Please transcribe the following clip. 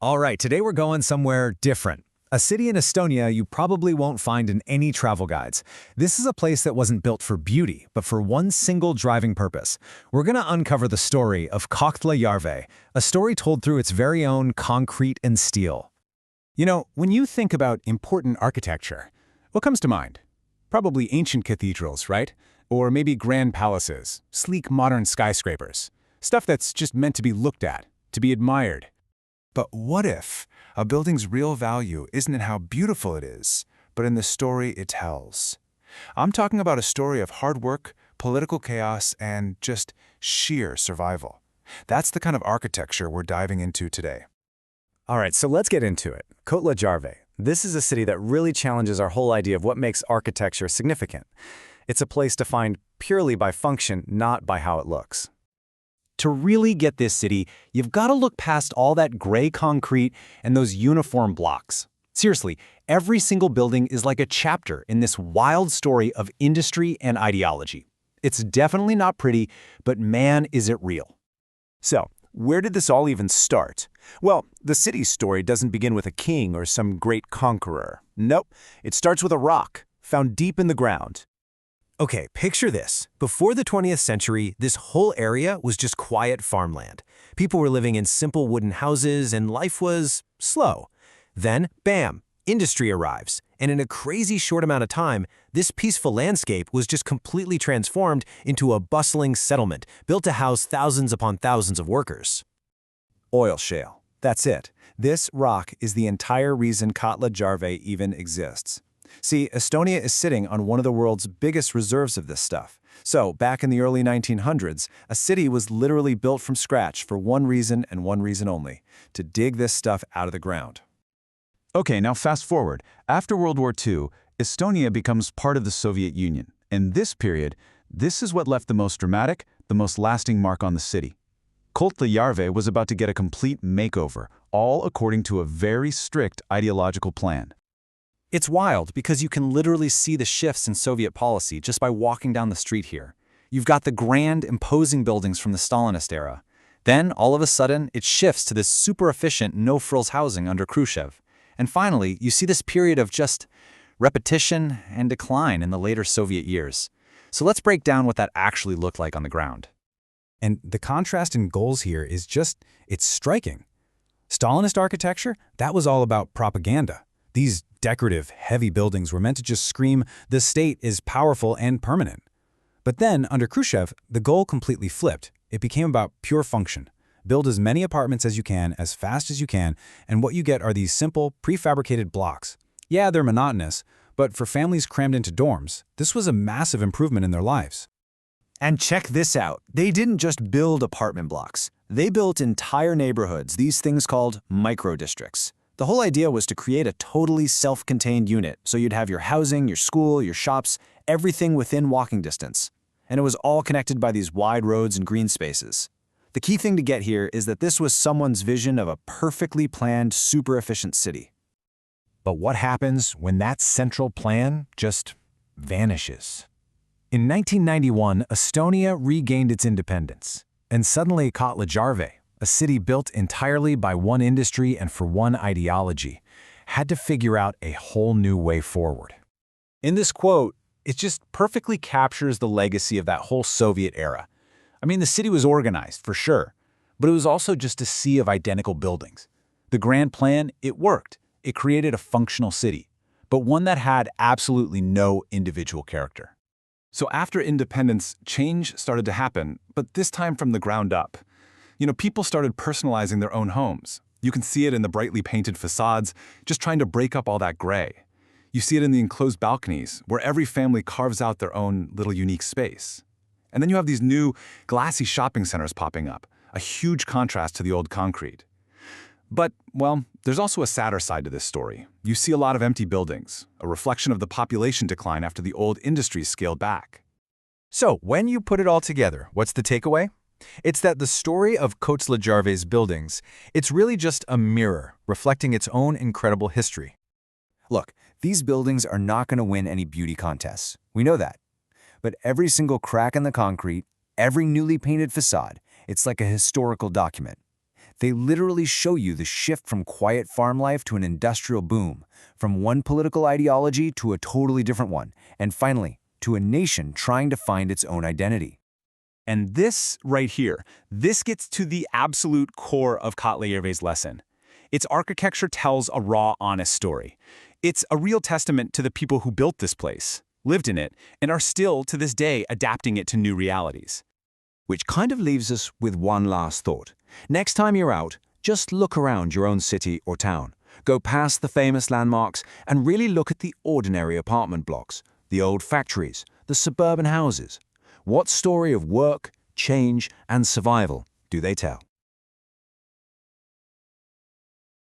All right, today we're going somewhere different. A city in Estonia you probably won't find in any travel guides. This is a place that wasn't built for beauty, but for one single driving purpose. We're going to uncover the story of Kohtla-Järve, a story told through its very own concrete and steel. You know, when you think about important architecture, what comes to mind? Probably ancient cathedrals, right? Or maybe grand palaces, sleek modern skyscrapers. Stuff that's just meant to be looked at, to be admired. But what if a building's real value isn't in how beautiful it is, but in the story it tells? I'm talking about a story of hard work, political chaos, and just sheer survival. That's the kind of architecture we're diving into today. All right, so let's get into it. Kohtla-Järve. This is a city that really challenges our whole idea of what makes architecture significant. It's a place defined purely by function, not by how it looks. To really get this city, you've got to look past all that gray concrete and those uniform blocks. Seriously, every single building is like a chapter in this wild story of industry and ideology. It's definitely not pretty, but man, is it real. So, where did this all even start? Well, the city's story doesn't begin with a king or some great conqueror. Nope, it starts with a rock, found deep in the ground. Okay, picture this. Before the 20th century, this whole area was just quiet farmland. People were living in simple wooden houses and life was slow. Then, bam, industry arrives. And in a crazy short amount of time, this peaceful landscape was just completely transformed into a bustling settlement built to house thousands upon thousands of workers. Oil shale. That's it. This rock is the entire reason Kohtla-Järve even exists. See, Estonia is sitting on one of the world's biggest reserves of this stuff. So, back in the early 1900s, a city was literally built from scratch for one reason and one reason only: to dig this stuff out of the ground. Okay, now fast forward. After World War II, Estonia becomes part of the Soviet Union. And this period, this is what left the most dramatic, the most lasting mark on the city. Kohtla-Järve was about to get a complete makeover, all according to a very strict ideological plan. It's wild because you can literally see the shifts in Soviet policy just by walking down the street here. You've got the grand, imposing buildings from the Stalinist era. Then, all of a sudden, it shifts to this super efficient, no-frills housing under Khrushchev. And finally, you see this period of just repetition and decline in the later Soviet years. So let's break down what that actually looked like on the ground. And the contrast in goals here is it's striking. Stalinist architecture, that was all about propaganda. These decorative, heavy buildings were meant to just scream, the state is powerful and permanent. But then, under Khrushchev, the goal completely flipped. It became about pure function. Build as many apartments as you can, as fast as you can, and what you get are these simple, prefabricated blocks. Yeah, they're monotonous, but for families crammed into dorms, this was a massive improvement in their lives. And check this out. They didn't just build apartment blocks. They built entire neighborhoods, these things called micro-districts. The whole idea was to create a totally self-contained unit, so you'd have your housing, your school, your shops, everything within walking distance. And it was all connected by these wide roads and green spaces. The key thing to get here is that this was someone's vision of a perfectly planned, super efficient city. But what happens when that central plan just vanishes? In 1991, Estonia regained its independence, and suddenly Kohtla-Järve, a city built entirely by one industry and for one ideology, had to figure out a whole new way forward. In this quote, it just perfectly captures the legacy of that whole Soviet era. I mean, the city was organized, for sure, but it was also just a sea of identical buildings. The grand plan, it worked. It created a functional city, but one that had absolutely no individual character. So after independence, change started to happen, but this time from the ground up. People started personalizing their own homes. You can see it in the brightly painted facades, just trying to break up all that gray. You see it in the enclosed balconies, where every family carves out their own little unique space. And then you have these new glassy shopping centers popping up, a huge contrast to the old concrete. But, well, there's also a sadder side to this story. You see a lot of empty buildings, a reflection of the population decline after the old industries scaled back. So, when you put it all together, what's the takeaway? It's that the story of Kohtla-Järve's buildings, it's really just a mirror reflecting its own incredible history. Look, these buildings are not going to win any beauty contests. We know that. But every single crack in the concrete, every newly painted facade, it's like a historical document. They literally show you the shift from quiet farm life to an industrial boom, from one political ideology to a totally different one, and finally, to a nation trying to find its own identity. And this right here, this gets to the absolute core of Kohtla-Järve's lesson. Its architecture tells a raw, honest story. It's a real testament to the people who built this place, lived in it, and are still, to this day, adapting it to new realities. Which kind of leaves us with one last thought. Next time you're out, just look around your own city or town. Go past the famous landmarks and really look at the ordinary apartment blocks, the old factories, the suburban houses. What story of work, change, and survival do they tell?